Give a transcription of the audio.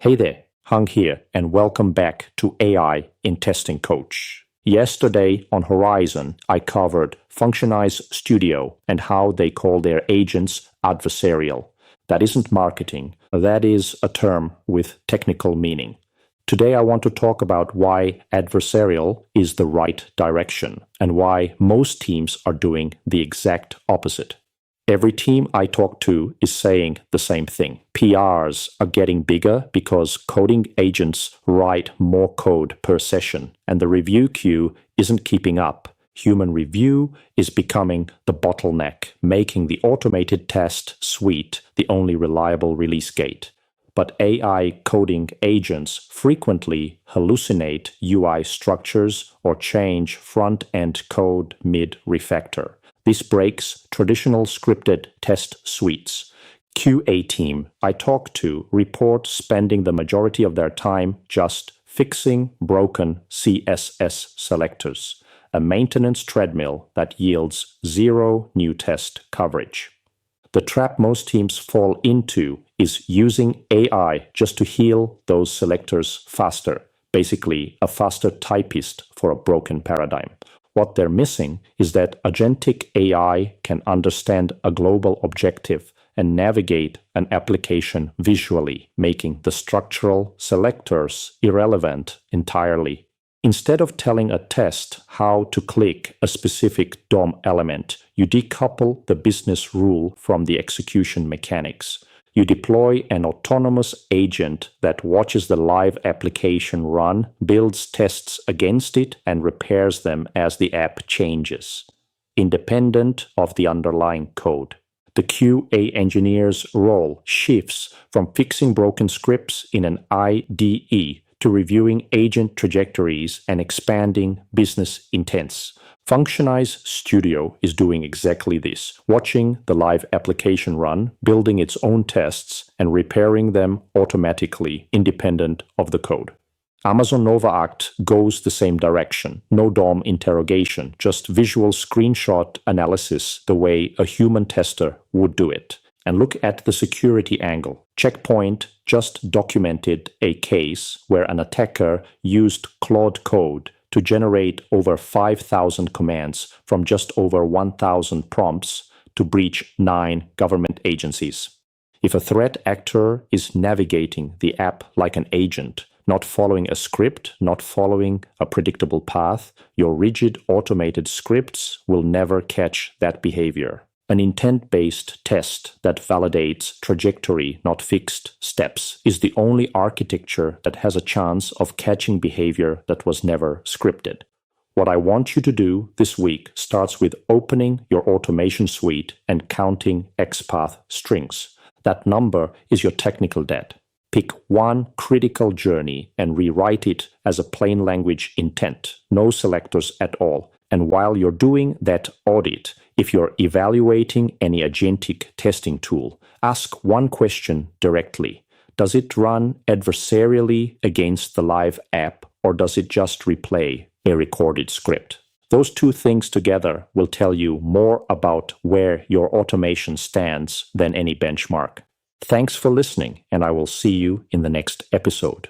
Hey there, Hung here, and welcome back to AI in Testing Coach. Yesterday on Horizon, I covered Functionize Studio and how they call their agents adversarial. That isn't marketing, that is a term with technical meaning. Today I want to talk about why adversarial is the right direction and why most teams are doing the exact opposite. Every team I talk to is saying the same thing. PRs are getting bigger because coding agents write more code per session, and the review queue isn't keeping up. Human review is becoming the bottleneck, making the automated test suite the only reliable release gate. But AI coding agents frequently hallucinate UI structures or change front-end code mid-refactor. This breaks traditional scripted test suites. QA team I talk to report spending the majority of their time just fixing broken CSS selectors, a maintenance treadmill that yields zero new test coverage. The trap most teams fall into is using AI just to heal those selectors faster, basically a faster typist for a broken paradigm. What they're missing is that agentic AI can understand a global objective and navigate an application visually, making the structural selectors irrelevant entirely. Instead of telling a test how to click a specific DOM element, you decouple the business rule from the execution mechanics. You deploy an autonomous agent that watches the live application run, builds tests against it, and repairs them as the app changes, independent of the underlying code. The QA engineer's role shifts from fixing broken scripts in an IDE to reviewing agent trajectories and expanding business intents. Functionize Studio is doing exactly this, watching the live application run, building its own tests, and repairing them automatically, independent of the code. Amazon NovaAct goes the same direction. No DOM interrogation, just visual screenshot analysis the way a human tester would do it. And look at the security angle. Checkpoint just documented a case where an attacker used Claude Code to generate over 5,000 commands from just over 1,000 prompts to breach 9 government agencies. If a threat actor is navigating the app like an agent, not following a script, not following a predictable path, your rigid automated scripts will never catch that behavior. An intent-based test that validates trajectory, not fixed steps, is the only architecture that has a chance of catching behavior that was never scripted. What I want you to do this week starts with opening your automation suite and counting XPath strings. That number is your technical debt. Pick one critical journey and rewrite it as a plain language intent, no selectors at all. And while you're doing that audit, if you're evaluating any agentic testing tool, ask one question directly. Does it run adversarially against the live app, or does it just replay a recorded script? Those two things together will tell you more about where your automation stands than any benchmark. Thanks for listening, and I will see you in the next episode.